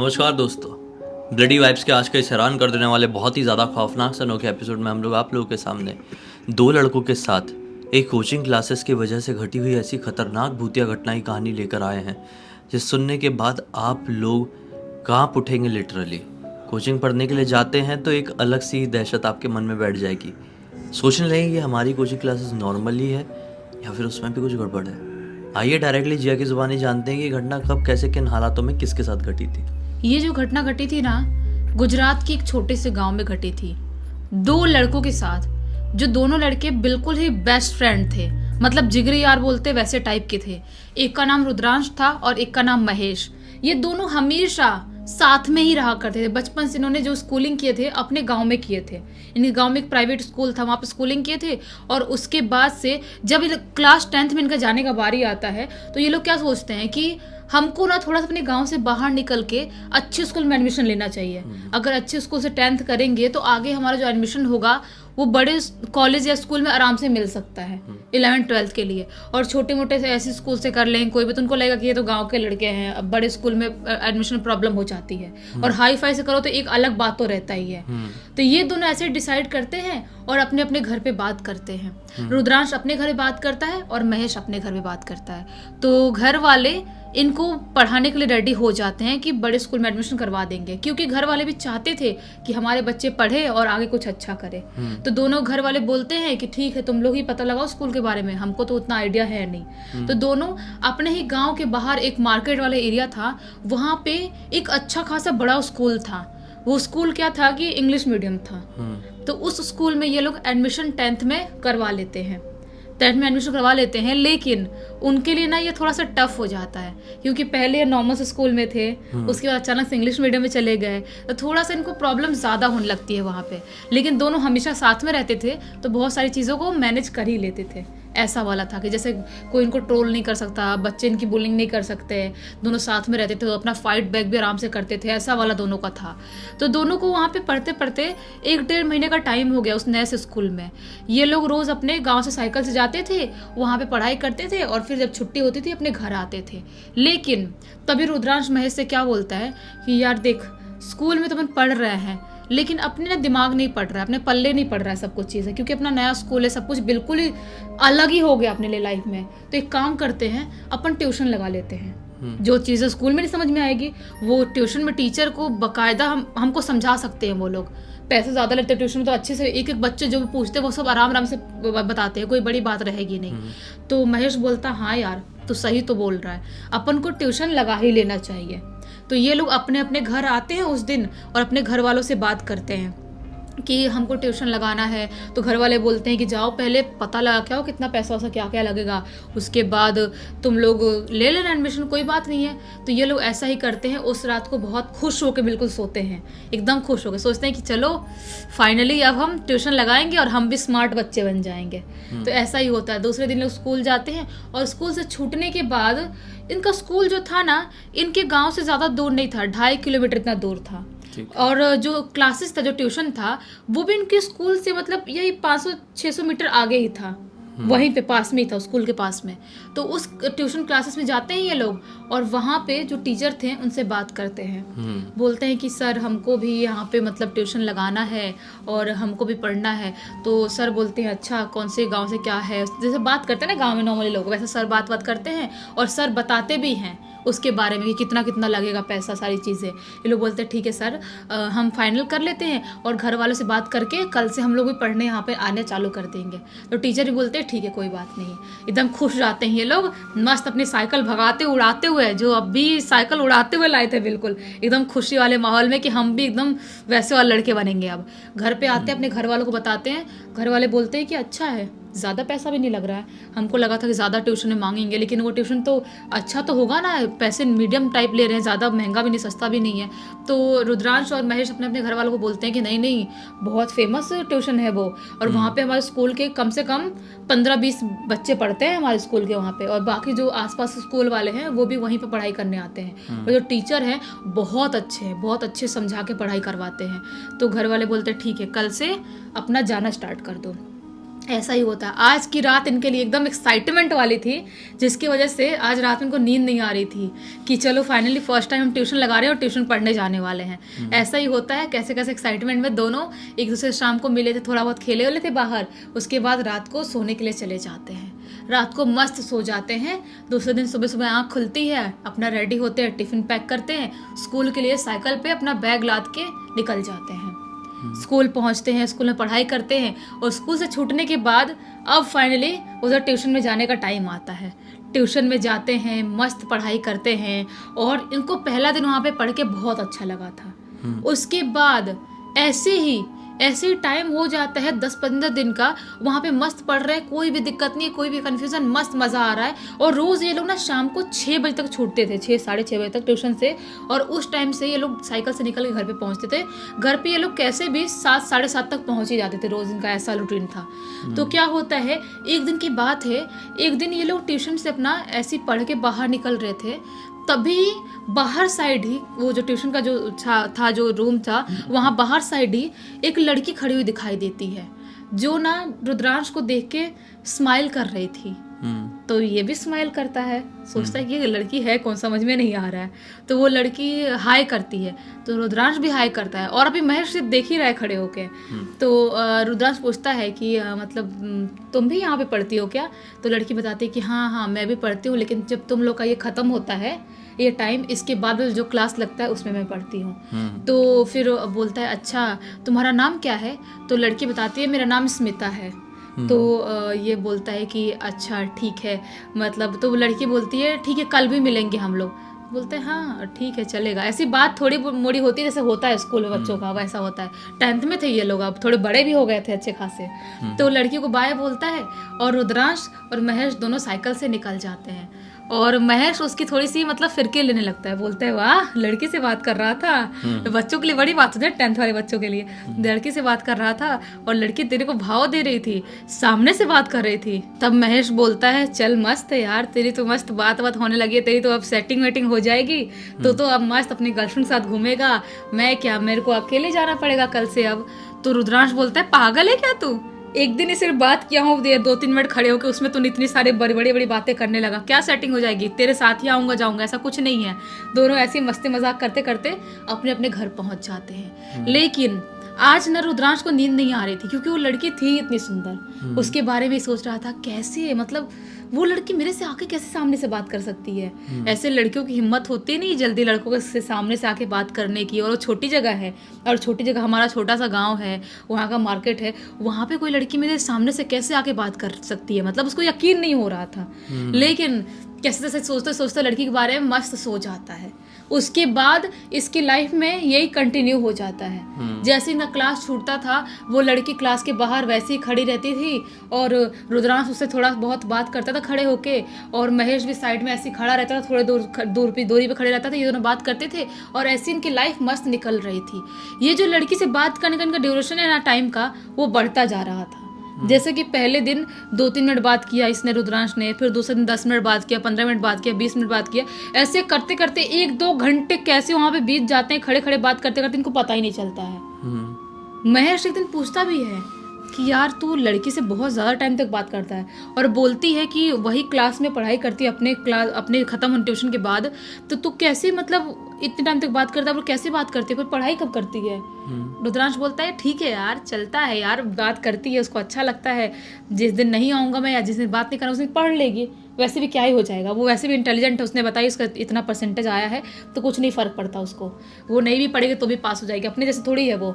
नमस्कार दोस्तों। Bloody vibes के आज के इस हैरान कर देने वाले बहुत ही ज़्यादा खौफनाक सा अनोखे एपिसोड में हम लोग आप लोगों के सामने दो लड़कों के साथ एक कोचिंग क्लासेस की वजह से घटी हुई ऐसी खतरनाक भूतिया घटना की कहानी लेकर आए हैं, जिस सुनने के बाद आप लोग कांप उठेंगे। लिटरली कोचिंग पढ़ने के लिए जाते हैं तो एक अलग सी दहशत आपके मन में बैठ जाएगी। सोचने लगेंगे हमारी कोचिंग क्लासेस नॉर्मल ही है या फिर उसमें भी कुछ गड़बड़ है। आइए डायरेक्टली जिया की जुबानी जानते हैं कि घटना कब, कैसे, किन हालातों में किसके साथ घटी थी। ये जो घटना घटी थी ना, गुजरात की एक छोटे से गांव में घटी थी। दो लड़कों के साथ, जो दोनों लड़के बिल्कुल ही बेस्ट फ्रेंड थे, मतलब जिगरी यार बोलते वैसे टाइप के थे। एक का नाम रुद्रांश था और एक का नाम महेश। ये दोनों हमेशा साथ में ही रहा करते थे। बचपन से इन्होंने जो स्कूलिंग किए थे अपने गांव में किए थे। इनके गांव में एक प्राइवेट स्कूल था, वहाँ पे स्कूलिंग किए थे। और उसके बाद से जब क्लास 10th में इनका जाने का बारी आता है तो ये लोग क्या सोचते हैं कि हमको ना थोड़ा सा अपने गांव से बाहर निकल के अच्छे स्कूल में एडमिशन लेना चाहिए। अगर अच्छे स्कूल से 10th करेंगे तो आगे हमारा जो एडमिशन होगा वो बड़े कॉलेज या स्कूल में आराम से मिल सकता है 11th 12th के लिए। और छोटे मोटे से ऐसे स्कूल से कर लें कोई भी, तो उनको लगेगा कि ये तो गांव के लड़के हैं, अब बड़े स्कूल में एडमिशन प्रॉब्लम हो जाती है। और हाई फाई से करो तो एक अलग बात तो रहता ही है। तो ये दोनों ऐसे डिसाइड करते हैं और अपने अपने घर पे बात करते हैं। रुद्रांश अपने घर में बात करता है और महेश अपने घर में बात करता है। तो घर वाले इनको पढ़ाने के लिए रेडी हो जाते हैं कि बड़े स्कूल में एडमिशन करवा देंगे, क्योंकि घर वाले भी चाहते थे कि हमारे बच्चे पढ़े और आगे कुछ अच्छा करे। तो दोनों घर वाले बोलते हैं कि ठीक है, तुम लोग ही पता लगाओ स्कूल के बारे में, हमको तो उतना आइडिया है नहीं। तो दोनों अपने ही गांव के बाहर एक मार्केट वाले एरिया था, वहाँ पे एक अच्छा खासा बड़ा स्कूल था। वो स्कूल क्या था कि इंग्लिश मीडियम था। तो उस स्कूल में ये लोग एडमिशन 10th में करवा लेते हैं। 10th में एडमिशन करवा लेते हैं, लेकिन उनके लिए ना ये थोड़ा सा टफ हो जाता है, क्योंकि पहले ये नॉर्मल स्कूल में थे, उसके बाद अचानक से इंग्लिश मीडियम में चले गए, तो थोड़ा सा इनको प्रॉब्लम ज़्यादा होने लगती है वहाँ पे। लेकिन दोनों हमेशा साथ में रहते थे तो बहुत सारी चीज़ों को मैनेज कर ही लेते थे। ऐसा वाला था कि जैसे कोई इनको ट्रोल नहीं कर सकता, बच्चे इनकी बुलिंग नहीं कर सकते, दोनों साथ में रहते थे तो अपना फाइट बैक भी आराम से करते थे। ऐसा वाला दोनों का था। तो दोनों को वहाँ पे पढ़ते पढ़ते 1-1.5 महीने का टाइम हो गया उस नए से स्कूल में। ये लोग रोज़ अपने गाँव से साइकिल से जाते थे, वहाँ पे पढ़ाई करते थे और फिर जब छुट्टी होती थी अपने घर आते थे। लेकिन तभी रुद्रांश महेश से क्या बोलता है कि यार देख, स्कूल में तो अपन पढ़ रहे हैं लेकिन अपने ना दिमाग नहीं पढ़ रहा है, अपने पल्ले नहीं पढ़ रहा है सब कुछ चीज़ें, क्योंकि अपना नया स्कूल है, सब कुछ बिल्कुल ही अलग ही हो गया अपने लिए लाइफ में। तो एक काम करते हैं, अपन ट्यूशन लगा लेते हैं। जो चीज़ें स्कूल में नहीं समझ में आएगी वो ट्यूशन में टीचर को बाकायदा हमको समझा सकते हैं। वो लोग पैसे ज़्यादा लेते हैं ट्यूशन में, तो अच्छे से एक एक बच्चे जो भी पूछते हैं वो सब आराम आराम से बताते हैं, कोई बड़ी बात रहेगी नहीं। तो महेश बोलता हाँ यार तो सही तो बोल रहा है, अपन को ट्यूशन लगा ही लेना चाहिए। तो ये लोग अपने अपने घर आते हैं उस दिन और अपने घर वालों से बात करते हैं कि हमको ट्यूशन लगाना है। तो घर वाले बोलते हैं कि जाओ पहले पता लगा के आओ कितना पैसा वैसा क्या क्या लगेगा, उसके बाद तुम लोग ले लेना एडमिशन, कोई बात नहीं है। तो ये लोग ऐसा ही करते हैं। उस रात को बहुत खुश होकर बिल्कुल सोते हैं, एकदम खुश होकर सोचते हैं कि चलो फाइनली अब हम ट्यूशन लगाएंगे और हम भी स्मार्ट बच्चे बन जाएंगे। तो ऐसा ही होता है। दूसरे दिन लोग स्कूल जाते हैं और स्कूल से छूटने के बाद इनका स्कूल जो था ना, इनके गाँव से ज़्यादा दूर नहीं था, 2.5 किलोमीटर इतना दूर था। और जो क्लासेस था, जो ट्यूशन था, वो भी इनके स्कूल से मतलब यही 500-600 मीटर आगे ही था, वहीं पे पास में ही था, स्कूल के पास में। तो उस ट्यूशन क्लासेस में जाते हैं ये लोग और वहाँ पे जो टीचर थे उनसे बात करते हैं। बोलते हैं कि सर हमको भी यहाँ पे मतलब ट्यूशन लगाना है और हमको भी पढ़ना है। तो सर बोलते हैं अच्छा कौन से गांव से क्या है, जैसे बात करते हैं ना गांव में नॉर्मली लोग, वैसे सर बात करते हैं और सर बताते भी हैं उसके बारे में कि कितना कितना लगेगा पैसा, सारी चीज़ें। ये लोग बोलते हैं ठीक है सर, हम फाइनल कर लेते हैं और घर वालों से बात करके कल से हम लोग भी पढ़ने यहाँ पे आने चालू कर देंगे। तो टीचर भी बोलते हैं ठीक है कोई बात नहीं। एकदम खुश जाते हैं ये लोग, मस्त अपनी साइकिल भगाते उड़ाते हुए, जो अब भी साइकिल उड़ाते हुए लाए थे, बिल्कुल एकदम खुशी वाले माहौल में कि हम भी एकदम वैसे वाले लड़के बनेंगे। अब घर पे आते हैं, अपने घर वालों को बताते हैं। घर वाले बोलते हैं कि अच्छा है, ज़्यादा पैसा भी नहीं लग रहा है, हमको लगा था कि ज़्यादा ट्यूशन मांगेंगे, लेकिन वो ट्यूशन तो अच्छा तो होगा ना, पैसे मीडियम टाइप ले रहे हैं, ज़्यादा महंगा भी नहीं सस्ता भी नहीं है। तो रुद्रांश और महेश अपने अपने घर वालों को बोलते हैं कि नहीं नहीं, बहुत फेमस ट्यूशन है वो, और वहाँ पे हमारे स्कूल के कम से कम 15-20 बच्चे पढ़ते हैं हमारे स्कूल के वहाँ पे, और बाकी जो आसपास स्कूल वाले हैं वो भी वहीं पे पढ़ाई करने आते हैं। और जो टीचर हैं बहुत अच्छे हैं, बहुत अच्छे समझा के पढ़ाई करवाते हैं। तो घर वाले बोलते हैं ठीक है कल से अपना जाना स्टार्ट कर दो। ऐसा ही होता है। आज की रात इनके लिए एकदम एक्साइटमेंट वाली थी, जिसकी वजह से आज रात में इनको नींद नहीं आ रही थी कि चलो फाइनली फर्स्ट टाइम हम ट्यूशन लगा रहे हैं और ट्यूशन पढ़ने जाने वाले हैं। ऐसा ही होता है, कैसे कैसे एक्साइटमेंट में दोनों एक दूसरे से शाम को मिले थे, थोड़ा बहुत खेले वाले थे बाहर, उसके बाद रात को सोने के लिए चले जाते हैं। रात को मस्त सो जाते हैं। दूसरे दिन सुबह सुबह आँख खुलती है, अपना रेडी होते हैं, टिफ़िन पैक करते हैं, स्कूल के लिए साइकिल पे अपना बैग लाद के निकल जाते हैं। स्कूल पहुंचते हैं, स्कूल में पढ़ाई करते हैं और स्कूल से छूटने के बाद अब फाइनली उधर ट्यूशन में जाने का टाइम आता है। ट्यूशन में जाते हैं, मस्त पढ़ाई करते हैं और इनको पहला दिन वहाँ पे पढ़ के बहुत अच्छा लगा था। उसके बाद ऐसे ही टाइम हो जाता है 10-15 दिन का, वहाँ पे मस्त पढ़ रहे हैं, कोई भी दिक्कत नहीं है, कोई भी कन्फ्यूज़न, मस्त मज़ा आ रहा है। और रोज़ ये लोग ना शाम को 6 बजे तक छूटते थे, 6 साढ़े 6 बजे तक ट्यूशन से, और उस टाइम से ये लोग साइकिल से निकल के घर पे पहुँचते थे। घर पे ये लोग कैसे भी 7 साढ़े 7 तक पहुँच ही जाते थे, रोज़ इनका ऐसा रूटीन था। तो क्या होता है, एक दिन की बात है, एक दिन ये लोग ट्यूशन से अपना ऐसे ही पढ़ के बाहर निकल रहे थे, तभी बाहर साइड ही वो जो ट्यूशन का जो था जो रूम था, वहाँ बाहर साइड ही एक लड़की खड़ी हुई दिखाई देती है, जो ना रुद्रांश को देख के स्माइल कर रही थी। तो ये भी स्माइल करता है, सोचता है कि ये लड़की है कौन, समझ में नहीं आ रहा है। तो वो लड़की हाय करती है, तो रुद्रांश भी हाय करता है, और अभी महेश सिर्फ देख ही रहा है खड़े होके। तो रुद्रांश पूछता है कि मतलब तुम भी यहाँ पे पढ़ती हो क्या? तो लड़की बताती है कि हाँ मैं भी पढ़ती हूँ, लेकिन जब तुम लोग का ये ख़त्म होता है ये टाइम, इसके बाद जो क्लास लगता है उसमें मैं पढ़ती हूँ। तो फिर बोलता है अच्छा तुम्हारा नाम क्या है? तो लड़की बताती है मेरा नाम स्मिता है। तो ये बोलता है कि अच्छा ठीक है, मतलब तो लड़की बोलती है ठीक है कल भी मिलेंगे हम लोग। बोलते हैं हाँ ठीक है चलेगा। ऐसी बात थोड़ी मोड़ी होती है, जैसे होता है स्कूल में बच्चों का, वैसा होता है। 10th में थे ये लोग, अब थोड़े बड़े भी हो गए थे अच्छे खासे। तो लड़की को बाय बोलता है और रुद्रांश और महेश दोनों साइकिल से निकल जाते हैं। और महेश उसकी थोड़ी सी मतलब फिरके लेने लगता है, बोलता है वाह लड़की से बात कर रहा था। बच्चों के लिए बड़ी बात होती है, 10th वाले बच्चों के लिए, लड़की से बात कर रहा था और लड़की तेरे को भाव दे रही थी, सामने से बात कर रही थी। तब महेश बोलता है चल मस्त है यार, तेरी तो मस्त बात होने लगी है, तेरी तो अब सेटिंग वेटिंग हो जाएगी, तो अब मस्त अपनी गर्लफ्रेंड के साथ घूमेगा, मैं क्या, मेरे को अकेले जाना पड़ेगा कल से अब। तो रुद्रांश बोलता है पागल है क्या तू, एक दिन ही सिर्फ बात किया हूँ 2-3 मिनट खड़े होकर, उसमें तुम इतनी सारी बड़ी बातें करने लगा, क्या सेटिंग हो जाएगी, तेरे साथ ही आऊँगा जाऊँगा, ऐसा कुछ नहीं है। दोनों ऐसी मस्ती मजाक करते करते अपने अपने घर पहुँच जाते हैं। लेकिन आज न रुद्रांश को नींद नहीं आ रही थी, क्योंकि वो लड़की थी इतनी सुंदर, उसके बारे में सोच रहा था कैसे, मतलब वो लड़की मेरे से आके कैसे सामने से बात कर सकती है। ऐसे लड़कियों की हिम्मत होती नहीं जल्दी लड़कों के सामने से आके बात करने की, और वो छोटी जगह है, और छोटी जगह हमारा छोटा सा गांव है, वहाँ का मार्केट है, वहाँ पे कोई लड़की मेरे सामने से कैसे आके बात कर सकती है, मतलब उसको यकीन नहीं हो रहा था। लेकिन कैसे तैसे सोचते सोचते लड़की के बारे में मस्त सो जाता है। उसके बाद इसकी लाइफ में यही कंटिन्यू हो जाता है। जैसे इनका क्लास छूटता था, वो लड़की क्लास के बाहर वैसे ही खड़ी रहती थी और रुद्रांश उससे थोड़ा बहुत बात करता था खड़े होके, और महेश भी साइड में ऐसे ही खड़ा रहता था, थोड़े दूरी पे खड़े रहता था, ये दोनों बात करते थे और ऐसी इनकी लाइफ मस्त निकल रही थी। ये जो लड़की से बात करने का इनका ड्यूरेशन है ना टाइम का, वो बढ़ता जा रहा था। जैसे कि पहले दिन 2-3 मिनट बात किया इसने रुद्रांश ने, फिर दूसरे दिन 10 मिनट बात किया, 15 मिनट बात किया, 20 मिनट बात किया, ऐसे करते करते 1-2 घंटे कैसे वहाँ पे बीत जाते हैं, खड़े खड़े बात करते करते, इनको पता ही नहीं चलता है। महेश एक दिन पूछता भी है कि यार तू लड़की से बहुत ज़्यादा टाइम तक बात करता है, और बोलती है कि वही क्लास में पढ़ाई करती है अपने ख़त्म होने ट्यूशन के बाद, तो तू कैसे मतलब इतने टाइम तक बात करता है, और कैसे बात करती है, फिर पढ़ाई कब करती है? रुद्रांश बोलता है ठीक है यार चलता है यार, बात करती है, उसको अच्छा लगता है, जिस दिन नहीं आऊँगा मैं या जिस दिन बात नहीं करूँ उस दिन पढ़ लेगी, वैसे भी क्या ही हो जाएगा, वो वैसे भी इंटेलिजेंट है, उसने बताया उसका इतना परसेंटेज आया है तो कुछ नहीं फ़र्क पड़ता उसको, वो नहीं भी पढ़ेगी तो भी पास हो जाएगी, अपने जैसे थोड़ी है वो।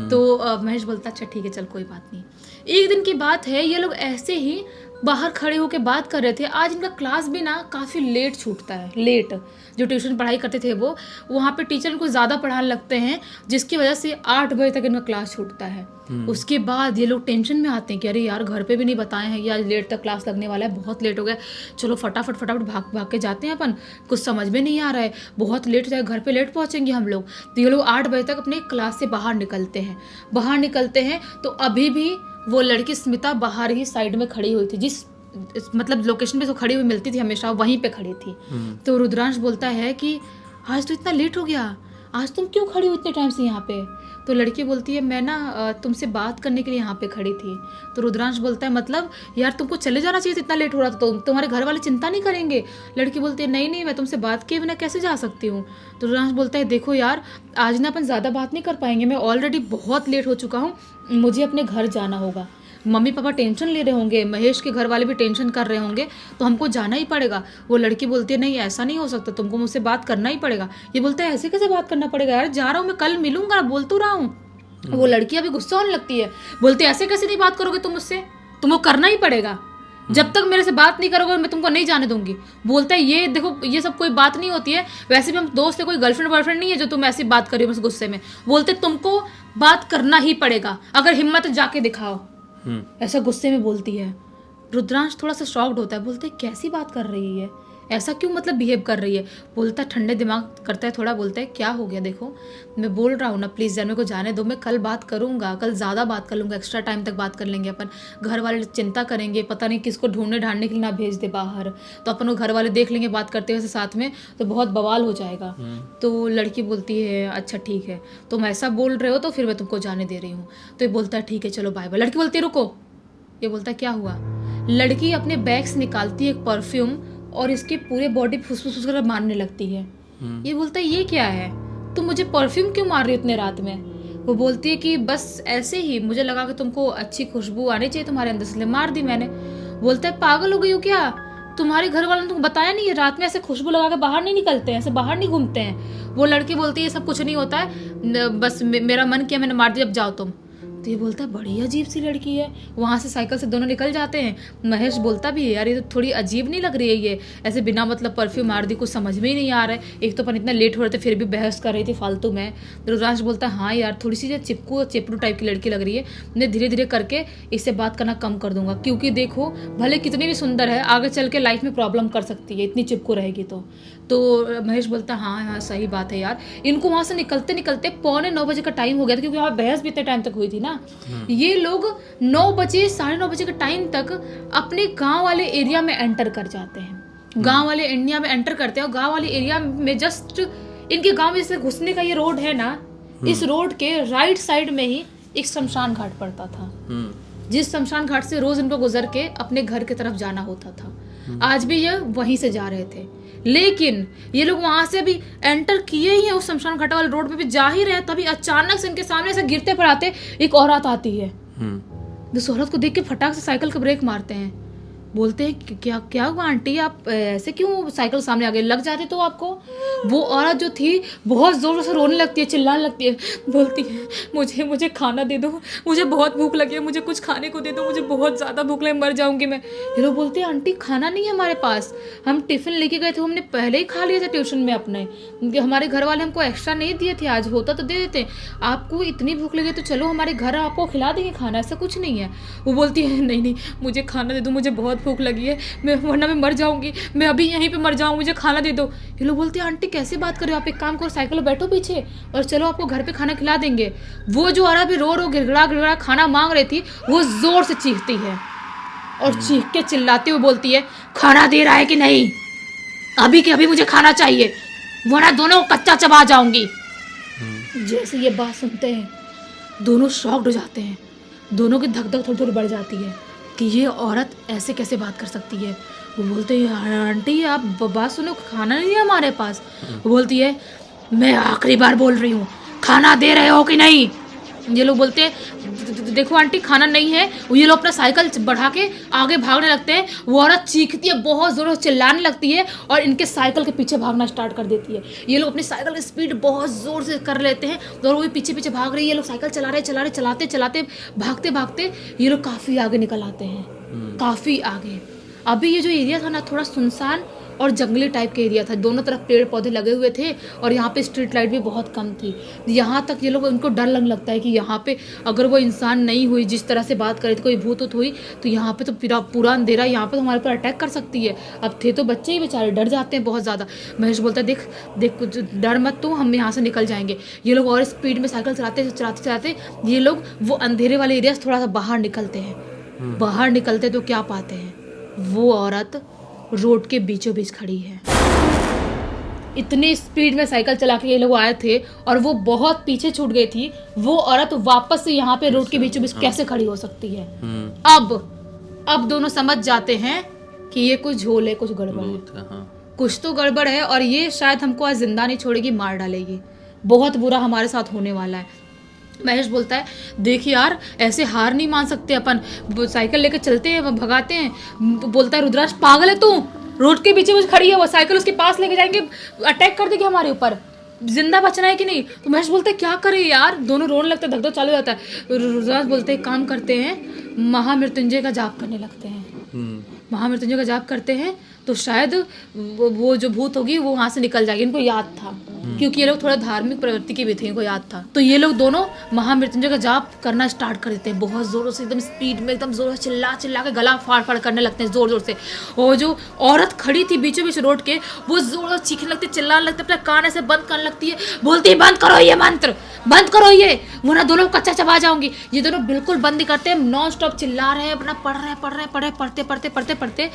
तो महेश बोलता अच्छा ठीक है चल कोई बात नहीं। एक दिन की बात है, ये लोग ऐसे ही बाहर खड़े होकर बात कर रहे थे। आज इनका क्लास भी ना काफ़ी लेट छूटता है, लेट, जो ट्यूशन पढ़ाई करते थे वो, वहाँ पे टीचर इनको ज़्यादा पढ़ाने लगते हैं, जिसकी वजह से 8 बजे तक इनका क्लास छूटता है। उसके बाद ये लोग टेंशन में आते हैं कि अरे यार घर पे भी नहीं बताए हैं कि आज लेट तक क्लास लगने वाला है, बहुत लेट हो गया, चलो फटाफट भाग के जाते हैं अपन, कुछ समझ में नहीं आ रहा है, बहुत लेट हो जाए, घर पे लेट पहुँचेंगे हम लोग। तो ये लोग 8 बजे तक अपने क्लास से बाहर निकलते हैं। तो अभी भी वो लड़की स्मिता बाहर ही साइड में खड़ी हुई थी, जिस मतलब लोकेशन पे तो खड़ी हुई मिलती थी हमेशा, वहीं पे खड़ी थी। तो रुद्रांश बोलता है कि आज तो इतना लेट हो गया, आज तुम क्यों खड़ी हो इतने टाइम से यहाँ पे? तो लड़की बोलती है मैं ना तुमसे बात करने के लिए यहाँ पे खड़ी थी। तो रुद्रांश बोलता है मतलब यार तुमको चले जाना चाहिए, इतना लेट हो रहा था तो तुम्हारे घर वाले चिंता नहीं करेंगे। लड़की बोलती है नहीं नहीं, मैं तुमसे बात किए बिना कैसे जा सकती हूँ। तो रुद्रांश बोलता है देखो यार आज ना अपन ज़्यादा बात नहीं कर पाएंगे, मैं ऑलरेडी बहुत लेट हो चुका हूँ, मुझे अपने घर जाना होगा। मम्मी पापा टेंशन ले रहे होंगे, महेश के घर वाले भी टेंशन कर रहे होंगे, तो हमको जाना ही पड़ेगा। वो लड़की बोलती है नहीं ऐसा नहीं हो सकता, तुमको मुझसे बात करना ही पड़ेगा। ये बोलता है ऐसे कैसे बात करना पड़ेगा यार, जा रहा हूँ मैं, कल मिलूंगा, बोल तो रहा हूँ। वो लड़की अभी गुस्सा होने लगती है, बोलती है ऐसे कैसे नहीं बात करोगे तुम मुझसे, तुमको करना ही पड़ेगा, जब तक मेरे से बात नहीं करोगे मैं तुमको नहीं जाने दूंगी। बोलता है ये देखो ये सब कोई बात नहीं होती है, वैसे भी हम दोस्त है, कोई गर्लफ्रेंड बॉयफ्रेंड नहीं है जो तुम ऐसी बात कर रही हो मुझसे गुस्से में। बोलते तुमको बात करना ही पड़ेगा, अगर हिम्मत है जाके दिखाओ। ऐसा गुस्से में बोलती है। रुद्रांश थोड़ा सा शॉक्ड होता है, बोलते कैसी बात कर रही है, ऐसा क्यों मतलब बिहेव कर रही है। बोलता है ठंडे दिमाग करता है थोड़ा, बोलता है क्या हो गया, देखो मैं बोल रहा हूँ ना प्लीज़ यार मेरे को जाने दो, मैं कल बात करूँगा, कल ज़्यादा बात कर लूँगा, एक्स्ट्रा टाइम तक बात कर लेंगे अपन, घर वाले चिंता करेंगे, पता नहीं किसको ढूंढने ढांढने के लिए ना भेज दे बाहर, तो अपन वो घर वाले देख लेंगे बात करते हुए साथ में, तो बहुत बवाल हो जाएगा। तो लड़की बोलती है अच्छा ठीक है, तुम ऐसा बोल रहे हो तो फिर मैं तुमको जाने दे रही हूँ। तो ये बोलता है ठीक है चलो बाय बाय। लड़की बोलती है रुको। ये बोलता है क्या हुआ। लड़की अपने बैग से निकालती है एक परफ्यूम और इसकी पूरे बॉडी फुसफुस कर मारने लगती है। ये बोलता है ये क्या है, तुम मुझे परफ्यूम क्यों मार रही हो इतने रात में। वो बोलती है कि बस ऐसे ही मुझे लगा कि तुमको अच्छी खुशबू आनी चाहिए तुम्हारे अंदर, इसलिए मार दी मैंने। बोलता है पागल हो गई हो क्या, तुम्हारे घर वालों ने तुमको बताया नहीं है रात में ऐसे खुशबू लगा के बाहर नहीं निकलते हैं, ऐसे बाहर नहीं घूमते हैं। वो लड़की बोलती है ये सब कुछ नहीं होता है, बस मेरा मन किया मैंने मार दिया, अब जाओ तुम। तो ये बोलता है बड़ी अजीब सी लड़की है। वहाँ से साइकिल से दोनों निकल जाते हैं। महेश बोलता भी है यार ये तो थोड़ी अजीब नहीं लग रही है, ये ऐसे बिना मतलब परफ्यूम मार दी, कुछ समझ में ही नहीं आ रहा है। एक तो अपन इतना लेट हो रहे थे फिर भी बहस कर रही थी फालतू में। रुद्रांश बोलता है हाँ यार थोड़ी सी चिपकू चिपड़ू टाइप की लड़की लग रही है, मैं धीरे धीरे करके इससे बात करना कम कर दूंगा, क्योंकि देखो भले कितनी भी सुंदर है आगे चल के लाइफ में प्रॉब्लम कर सकती है इतनी चिपकू रहेगी तो महेश बोलता हाँ हाँ सही बात है यार। इनको वहाँ से निकलते निकलते 8:45 का टाइम हो गया था, क्योंकि वहाँ बहस भी इतने टाइम तक हुई थी ना। ये लोग 9 बजे 9:30 के टाइम तक अपने गांव वाले एरिया में एंटर कर जाते हैं। गांव वाले एरिया में एंटर करते हैं और गांव वाले एरिया में जस्ट इनके गांव में जैसे घुसने का ये रोड है ना, इस रोड के राइट साइड में ही एक शमशान घाट पड़ता था, जिस शमशान घाट से रोज इनको गुजर के अपने घर की तरफ जाना होता था। आज भी ये वहीं से जा रहे थे, लेकिन ये लोग वहां से भी एंटर किए ही हैं, उस शमशान घाट वाले रोड पे भी जा ही रहे हैं, तभी अचानक से इनके सामने से गिरते पड़ाते एक औरत आती है। उस औरत को देख के फटाक से साइकिल का ब्रेक मारते हैं। बोलते हैं क्या क्या हुआ आंटी, आप ऐसे क्यों साइकिल सामने आ गए, लग जाते तो आपको। वो औरत जो थी बहुत जोर से रोने लगती है, चिल्लाने लगती है, बोलती है मुझे खाना दे दो, मुझे बहुत भूख लगी है, मुझे कुछ खाने को दे दो, मुझे बहुत ज़्यादा भूख लगी, मर जाऊंगी मैं। ये लोग बोलते हैं आंटी खाना नहीं है हमारे पास, हम टिफ़िन लेके गए थे, हमने पहले ही खा लिया था ट्यूशन में अपने, हमारे घर वाले हमको एक्स्ट्रा नहीं दिए थे, आज होता तो दे देते, आपको इतनी भूख लगी तो चलो हमारे घर आपको खिला देंगे खाना, ऐसा कुछ नहीं है। वो बोलती है नहीं नहीं मुझे खाना दे दो, मुझे बहुत भूख लगी है, मैं वरना मैं मर जाऊंगी, मैं अभी यहीं पे मर जाऊंगी, मुझे खाना दे दो। ये लोग बोलते हैं आंटी कैसे बात कर रहे हो, आप एक काम करो साइकिल में बैठो पीछे और चलो आपको घर पे खाना खिला देंगे। वो जो औरत भी रो गिड़गिड़ा खाना मांग रही थी, वो जोर से चीखती है और चीख के चिल्लाती हुई बोलती है खाना दे रहा है कि नहीं, अभी के अभी मुझे खाना चाहिए वरना दोनों को कच्चा चबा जाऊंगी। जैसे ये बात सुनते हैं दोनों शॉक्ड हो जाते हैं, दोनों की धक धक थोड़ी थोड़ी बढ़ जाती है कि ये औरत ऐसे कैसे बात कर सकती है। वो बोलते हैं आंटी आप बात सुनो, खाना नहीं है हमारे पास। वो बोलती है मैं आखिरी बार बोल रही हूँ खाना दे रहे हो कि नहीं। ये लोग बोलते हैं देखो आंटी खाना नहीं है। ये लोग अपना साइकिल बढ़ा के आगे भागने लगते हैं। वो औरत चीखती है, बहुत जोर से चिल्लाने लगती है और इनके साइकिल के पीछे भागना स्टार्ट कर देती है। ये लोग अपनी साइकिल की स्पीड बहुत जोर से कर लेते हैं और वो भी पीछे पीछे भाग रही है। ये लोग साइकिल चलाते भागते ये लोग काफ़ी आगे निकल आते हैं, काफ़ी आगे। अभी ये जो एरिया था ना थोड़ा सुनसान और जंगली टाइप के एरिया था, दोनों तरफ पेड़ पौधे लगे हुए थे और यहाँ पे स्ट्रीट लाइट भी बहुत कम थी। यहाँ तक ये लोग उनको डर लगने लगता है कि यहाँ पे अगर वो इंसान नहीं हुई जिस तरह से बात करे थी, कोई भूत हुई तो यहाँ पे तो पूरा अंधेरा, यहाँ पे तो हमारे ऊपर अटैक कर सकती है। अब थे तो बच्चे ही बेचारे, डर जाते हैं बहुत ज़्यादा। महेश बोलता है देख कुछ डर मत, तो हम यहाँ से निकल जाएंगे। ये लोग और स्पीड में साइकिल चलाते ये लोग वो अंधेरे वाले एरिया से थोड़ा सा बाहर निकलते हैं। बाहर निकलते तो क्या पाते हैं, वो औरत रोड के बीचों बीच खड़ी है। इतनी स्पीड में साइकिल चला के ये लोग आए थे और वो बहुत पीछे छूट गई थी। वो औरत वापस से यहाँ पे रोड के बीचों बीच कैसे खड़ी हो सकती है। अब दोनों समझ जाते हैं कि ये कुछ झोल है, कुछ गड़बड़ है। कुछ तो गड़बड़ है और ये शायद हमको आज जिंदा नहीं छोड़ेगी, मार डालेगी। बहुत बुरा हमारे साथ होने वाला है। महेश बोलता है देख यार, ऐसे हार नहीं मान सकते अपन, साइकिल लेकर चलते हैं, भगाते हैं। बोलता है रुद्राक्ष पागल है तू, रोड के पीछे खड़ी है वो, साइकिल उसके पास लेके जाएंगे, अटैक कर देगी हमारे ऊपर, जिंदा बचना है कि नहीं। तो महेश बोलते हैं क्या करे यार, दोनों रोने लगते हैं, धक-धक चालू हो जाता है। रुद्राक्ष बोलते हैं काम करते हैं, महामृत्युंजय का जाप करने लगते हैं। महामृत्युंजय का जाप करते हैं तो शायद वो जो भूत होगी वो वहाँ से निकल जाएगी। इनको याद था क्योंकि ये लोग थोड़ा धार्मिक प्रवृत्ति के भी थे, इनको याद था। तो ये लोग दोनों महामृत्युंजय का जाप करना स्टार्ट कर देते हैं, बहुत जोरों से, एकदम स्पीड में, एकदम जोरों से चिल्ला चिल्ला के गला फाड़ फाड़ करने लगते हैं जोर जोर से। और जो औरत खड़ी थी बीचों बीच रोड के, वो जोर चीखने लगती है, चिल्लाने लगती है, अपने कान ऐसे बंद करने लगती है, बोलती है बंद करो ये मंत्र, बंद करो ये, वरना दोनों कच्चा चबा जाऊंगी। ये दोनों बिल्कुल बंद नहीं करते, नॉन स्टॉप चिल्ला रहे हैं, अपना पढ़ते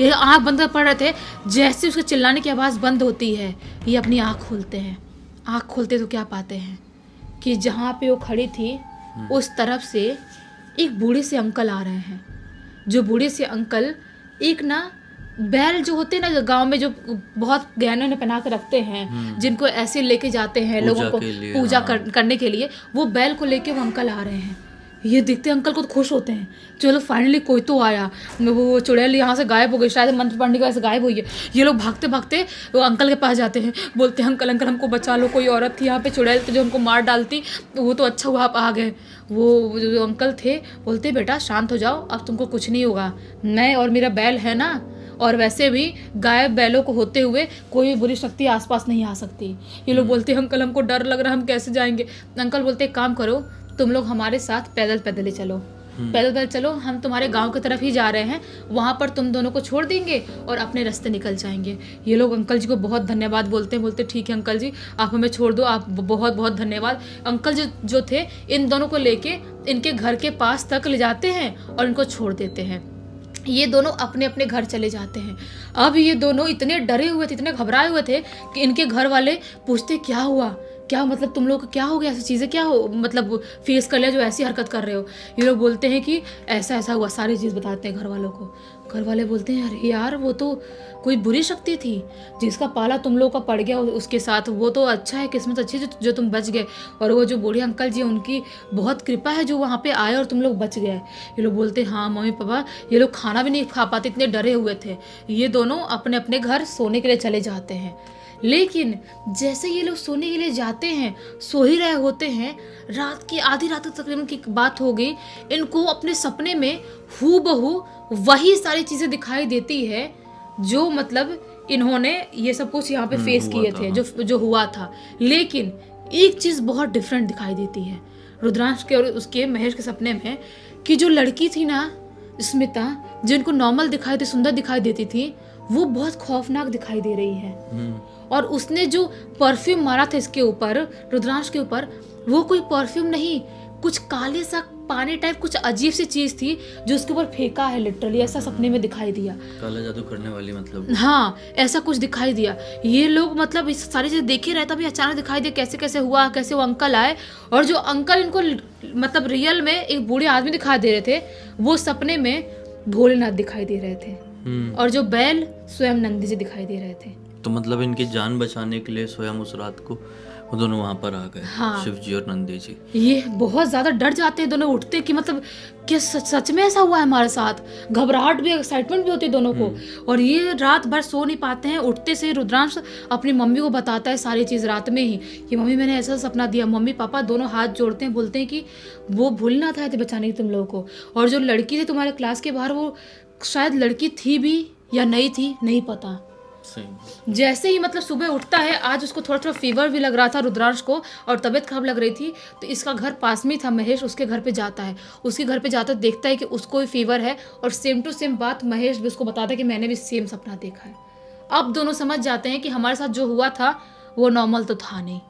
ये आँख बंद कर पढ़ रहे थे। जैसे उसके चिल्लाने की आवाज़ बंद होती है, ये अपनी आँख खोलते हैं। आँख खोलते तो क्या पाते हैं कि जहाँ पे वो खड़ी थी उस तरफ से एक बूढ़े से अंकल आ रहे हैं। जो बूढ़े से अंकल एक ना बैल जो होते हैं ना गांव में, जो बहुत गहनों ने पहना के रखते हैं, जिनको ऐसे लेके जाते हैं लोगों को पूजा करने के लिए, वो बैल को लेके वो अंकल आ रहे हैं। ये देखते अंकल को तो खुश होते हैं, चलो फाइनली कोई तो आया। वो चुड़ैल यहाँ से गायब हो गई, शायद मंत्र पढ़ने की वजह से गायब हुई है। ये लोग भागते भागते वो अंकल के पास जाते हैं, बोलते हैं अंकल अंकल हमको बचा लो, कोई औरत थी यहाँ पे चुड़ैल जो हमको मार डालती, वो तो अच्छा हुआ आप आ गए। वो जो अंकल थे बोलते बेटा शांत हो जाओ, अब तुमको कुछ नहीं होगा, मैं और मेरा बैल है ना, और वैसे भी गायब बैलों को होते हुए कोई बुरी शक्ति आसपास नहीं आ सकती। ये लोग बोलते हैं अंकल हमको डर लग रहा है, हम कैसे जाएंगे। अंकल बोलते एक काम करो, तुम लोग हमारे साथ पैदल ही चलो, पैदल चलो, हम तुम्हारे गांव की तरफ ही जा रहे हैं, वहाँ पर तुम दोनों को छोड़ देंगे और अपने रास्ते निकल जाएंगे। ये लोग अंकल जी को बहुत धन्यवाद बोलते हैं, बोलते ठीक है अंकल जी आप हमें छोड़ दो, आप बहुत बहुत धन्यवाद। अंकल जो थे इन दोनों को लेके इनके घर के पास तक ले जाते हैं और इनको छोड़ देते हैं। ये दोनों अपने अपने घर चले जाते हैं। अब ये दोनों इतने डरे हुए थे, इतने घबराए हुए थे कि इनके घर वाले पूछते क्या हुआ, क्या मतलब तुम लोग को क्या हो गया, ऐसी चीज़ें क्या हो, मतलब फेस कर लिया जो ऐसी हरकत कर रहे हो। ये लोग बोलते हैं कि ऐसा ऐसा हुआ, सारी चीज़ बताते हैं घर वालों को। घर वाले बोलते हैं अरे यार वो तो कोई बुरी शक्ति थी जिसका पाला तुम लोग का पड़ गया उसके साथ, वो तो अच्छा है, किस्मत अच्छी है जो तुम बच गए, और वो जो बूढ़े अंकल जी उनकी बहुत कृपा है जो वहाँ पे आए और तुम लोग बच गए। ये लोग बोलते हैं हाँ मम्मी पापा, ये लोग खाना भी नहीं खा पाते, इतने डरे हुए थे। ये दोनों अपने अपने घर सोने के लिए चले जाते हैं। लेकिन जैसे ये लोग सोने के लिए जाते हैं, सो ही रहे होते हैं, रात की आधी रात तकरीबन की बात हो गई, इनको अपने सपने में हूबहू वही सारी चीज़ें दिखाई देती है जो मतलब इन्होंने ये सब कुछ यहाँ पे फेस किए थे, जो हुआ था। लेकिन एक चीज़ बहुत डिफरेंट दिखाई देती है रुद्रांश के और उसके महेश के सपने में, कि जो लड़की थी ना स्मिता, जिनको नॉर्मल दिखाई थी, सुंदर दिखाई देती थी, वो बहुत खौफनाक दिखाई दे रही है। और उसने जो परफ्यूम मारा था इसके ऊपर, रुद्रांश के ऊपर, वो कोई परफ्यूम नहीं, कुछ काले सा पानी टाइप कुछ अजीब सी चीज थी जो उसके ऊपर फेंका है, लिटरली ऐसा सपने में दिखाई दिया। काला जादू करने वाली मतलब, हाँ ऐसा कुछ दिखाई दिया। ये लोग मतलब इस सारी चीजें देख ही रहे, तभी अचानक दिखाई दिया कैसे कैसे हुआ, कैसे वो अंकल आए, और जो अंकल इनको मतलब रियल में एक बूढ़े आदमी दिखाई दे रहे थे, वो सपने में भोलेनाथ दिखाई दे रहे थे, और जो बैल स्वयं नंदी जी दिखाई दे रहे थे। तो मतलब इनकी जान बचाने के लिए स्वयं उस रात को वो दोनों वहां पर आ गए। हाँ। शिव जी और नंदी जी। ये बहुत ज्यादा डर जाते हैं दोनों, उठते कि मतलब क्या सच में ऐसा हुआ है हमारे साथ, घबराहट भी एक्साइटमेंट भी होती है दोनों को। और ये रात भर सो नहीं पाते हैं। उठते से रुद्रांश अपनी मम्मी को बताता है सारी चीज़ रात में ही कि मम्मी मैंने ऐसा सपना दिया। मम्मी पापा दोनों हाथ जोड़ते हैं, बोलते हैं कि वो भूलना था बचाने की तुम लोगों को। और जो लड़की थी तुम्हारे क्लास के बाहर, वो शायद लड़की थी भी या नहीं थी नहीं पता। जैसे ही मतलब सुबह उठता है, आज उसको थोड़ा थोड़ा फीवर भी लग रहा था रुद्रांश को, और तबीयत खराब लग रही थी, तो इसका घर पास में ही था, महेश उसके घर पे जाता है। उसके घर पे जाता देखता है कि उसको भी फीवर है, और सेम टू सेम बात महेश भी उसको बताता है कि मैंने भी सेम सपना देखा है। अब दोनों समझ जाते हैं कि हमारे साथ जो हुआ था वो नॉर्मल तो था नहीं।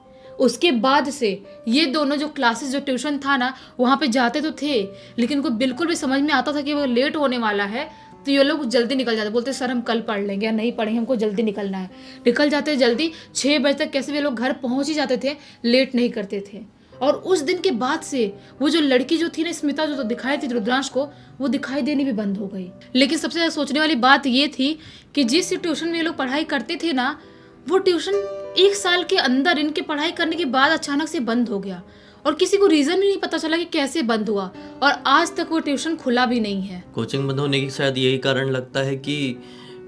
उसके बाद से ये दोनों जो क्लासेस, जो ट्यूशन था ना, वहाँ पे जाते तो थे, लेकिन उनको बिल्कुल भी समझ में आता था कि वो लेट होने वाला है, तो ये लोग जल्दी निकल जाते, बोलते सर हम कल पढ़ लेंगे या नहीं पढ़ेंगे, हमको जल्दी निकलना है। निकल जाते जल्दी, 6 बजे तक कैसे भी लोग घर पहुंच ही जाते थे, लेट नहीं करते थे। और उस दिन के बाद से वो जो लड़की जो थी ना, स्मिता, जो तो दिखाई थी रुद्रांश को, वो दिखाई देनी भी बंद हो गई। लेकिन सबसे ज़्यादा सोचने वाली बात ये थी कि जिस ट्यूशन में ये लोग पढ़ाई करते थे ना, वो ट्यूशन 1 साल के अंदर इनके पढ़ाई करने के बाद अचानक से बंद हो गया और किसी को रीज़न भी नहीं पता चला कि कैसे बंद हुआ, और आज तक वो ट्यूशन खुला भी नहीं है। कोचिंग बंद होने की शायद यही कारण लगता है कि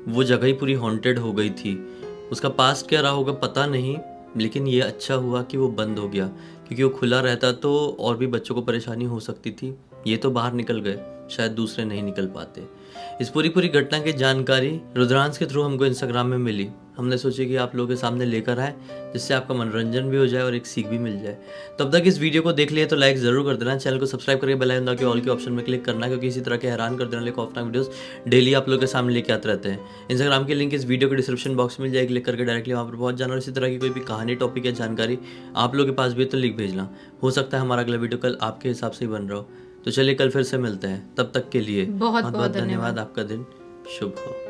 वो जगह ही पूरी हॉन्टेड हो गई थी। उसका पास्ट क्या रहा होगा पता नहीं, लेकिन ये अच्छा हुआ कि वो बंद हो गया, क्योंकि वो खुला रहता तो और भी बच्चों को परेशानी हो सकती थी। ये तो बाहर निकल गए, शायद दूसरे नहीं निकल पाते। इस पूरी घटना की जानकारी रुद्रांश के थ्रू हमको इंस्टाग्राम में मिली। हमने सोची कि आप लोगों के सामने लेकर आए, जिससे आपका मनोरंजन भी हो जाए और एक सीख भी मिल जाए। तब तक इस वीडियो को देख लिए तो लाइक ज़रूर कर देना, चैनल को सब्सक्राइब करके बेल आइकन दबा के ऑल के ऑप्शन में क्लिक करना, क्योंकि इसी तरह के हैरान कर देने वाले खौफनाक वीडियोस डेली आप लोगों के सामने लेके आते रहते हैं। इंस्टाग्राम की लिंक इस वीडियो के डिस्क्रिप्शन बॉक्स में मिल जाएगी, क्लिक करके डायरेक्टली वहाँ पर पहुँच जाना। और इसी तरह की कोई भी कहानी, टॉपिक या जानकारी आप लोगों के पास भी है तो लिख भेजना। हो सकता है हमारा अगला वीडियो कल आपके हिसाब से ही बन रहा हो। तो चलिए कल फिर से मिलते हैं, तब तक के लिए बहुत बहुत धन्यवाद। आपका दिन शुभ हो।